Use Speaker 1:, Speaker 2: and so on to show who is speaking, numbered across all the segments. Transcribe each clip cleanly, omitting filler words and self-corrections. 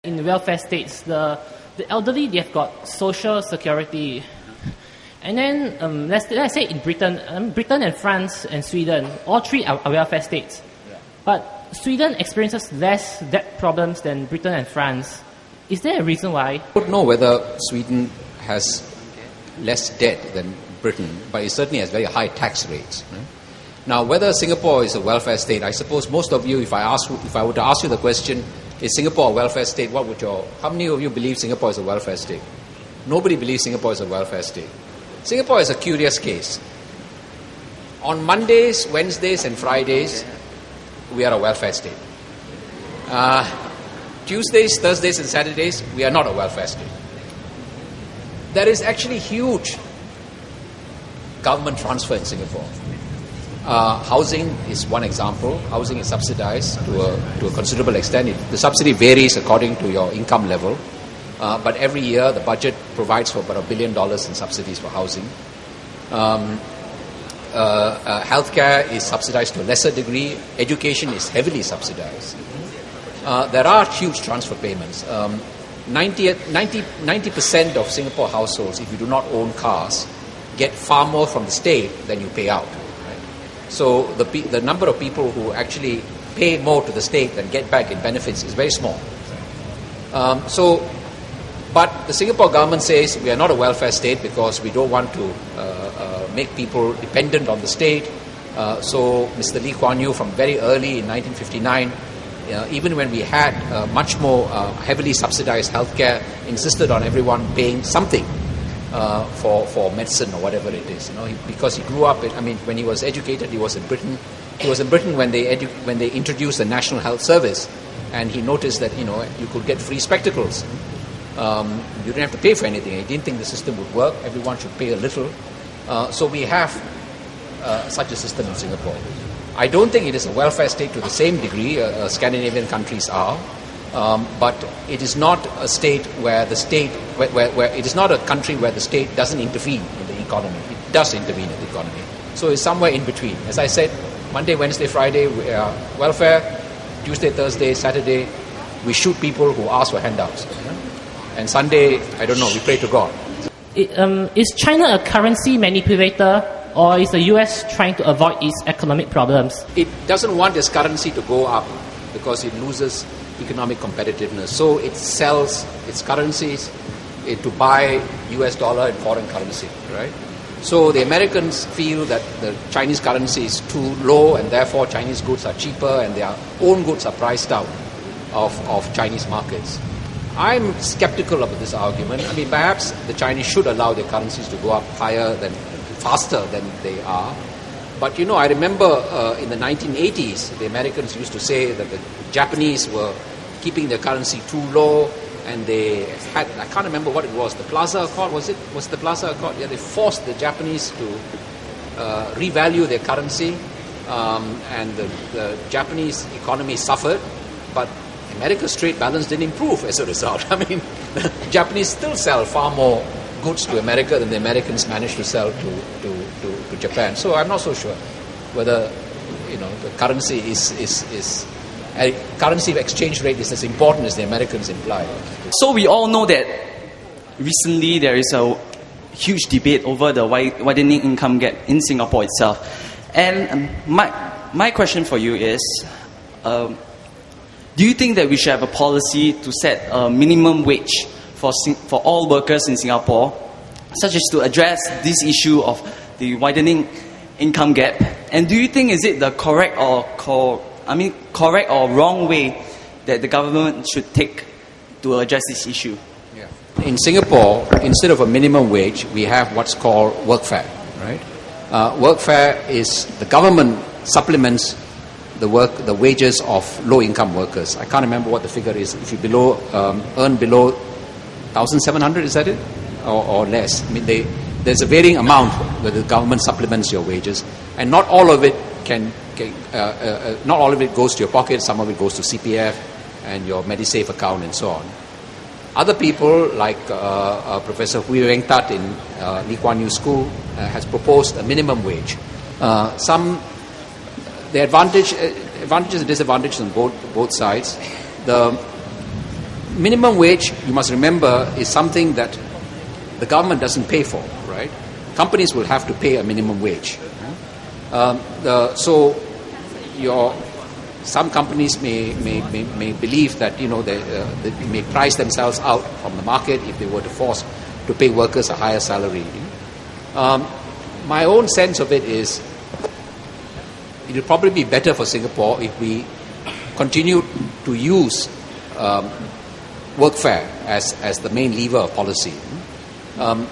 Speaker 1: In welfare states, the elderly, they've got social security. And then let's say in Britain, Britain and France and Sweden, all three are welfare states. Yeah. But Sweden experiences less debt problems than Britain and France. Is there a reason why?
Speaker 2: I don't know whether Sweden has less debt than Britain, but it certainly has very high tax rates. Right? Now, whether Singapore is a welfare state, I suppose most of you, if I were to ask you the question, is Singapore a welfare state? How many of you believe Singapore is a welfare state? Nobody believes Singapore is a welfare state. Singapore is a curious case. On Mondays, Wednesdays, and Fridays, we are a welfare state. Tuesdays, Thursdays, and Saturdays, we are not a welfare state. There is actually huge government transfer in Singapore. Housing is one example. Housing is subsidized to a considerable extent. The subsidy varies according to your income level. But every year, the budget provides for about $1 billion in subsidies for housing. Healthcare is subsidized to a lesser degree. Education is heavily subsidized. There are huge transfer payments. 90% of Singapore households, if you do not own cars, get far more from the state than you pay out. So the number of people who actually pay more to the state than get back in benefits is very small. But the Singapore government says we are not a welfare state because we don't want to make people dependent on the state. So Mr. Lee Kuan Yew, from very early in 1959, even when we had much more heavily subsidized healthcare, insisted on everyone paying something for medicine or whatever it is, because he grew up. When he was educated, he was in Britain. He was in Britain when they introduced the National Health Service, and he noticed that you could get free spectacles. You didn't have to pay for anything. He didn't think the system would work. Everyone should pay a little. So we have such a system in Singapore. I don't think it is a welfare state to the same degree Scandinavian countries are. But it is not a state where the state, where it is not a country where the state doesn't intervene in the economy. It does intervene in the economy. So it's somewhere in between. As I said, Monday, Wednesday, Friday, we are welfare. Tuesday, Thursday, Saturday, we shoot people who ask for handouts. And Sunday, I don't know, we pray to God.
Speaker 1: Is China a currency manipulator, or is the US trying to avoid its economic problems?
Speaker 2: It doesn't want its currency to go up because it loses economic competitiveness. So it sells its currencies to buy US dollar and foreign currency, right? So the Americans feel that the Chinese currency is too low and therefore Chinese goods are cheaper and their own goods are priced out of Chinese markets. I'm skeptical about this argument. Perhaps the Chinese should allow their currencies to go up faster than they are. But I remember in the 1980s, the Americans used to say that the Japanese were keeping their currency too low, and they had, I can't remember what it was, the Plaza Accord, was it the Plaza Accord? Yeah, they forced the Japanese to revalue their currency, and the Japanese economy suffered, but America's trade balance didn't improve as a result. The Japanese still sell far more goods to America than the Americans managed to sell to Japan. So I'm not so sure whether the currency currency exchange rate is as important as the Americans imply.
Speaker 3: So we all know that recently there is a huge debate over the widening income gap in Singapore itself. And my question for you is, do you think that we should have a policy to set a minimum wage for all workers in Singapore, such as to address this issue of the widening income gap? And do you think is it the correct or wrong way that the government should take to address this issue?
Speaker 2: Yeah. In Singapore, instead of a minimum wage, we have what's called workfare. Right? Workfare is the government supplements the wages of low-income workers. I can't remember what the figure is. If you earn below 1,700, is that it, or less? There's a varying amount where the government supplements your wages, and not all of it not all of it goes to your pocket. Some of it goes to CPF and your MediSave account and so on. Other people, like Professor Hui Weng Tat in Lee Kuan Yew School, has proposed a minimum wage. The advantages and disadvantages on both sides. The minimum wage, you must remember, is something that the government doesn't pay for, right? Companies will have to pay a minimum wage. So some companies may believe that they may price themselves out from the market if they were to force to pay workers a higher salary. My own sense of it is it will probably be better for Singapore if we continue to use workfare as the main lever of policy.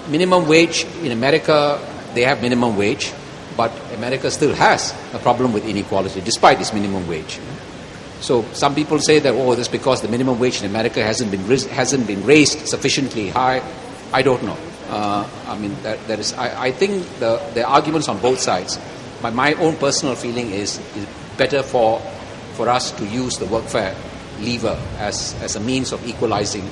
Speaker 2: Minimum wage in America, they have minimum wage, but America still has a problem with inequality despite its minimum wage. So some people say that, that's because the minimum wage in America hasn't been raised sufficiently high. I don't know. I think the arguments on both sides. But my own personal feeling is better for us to use the workfare lever as a means of equalizing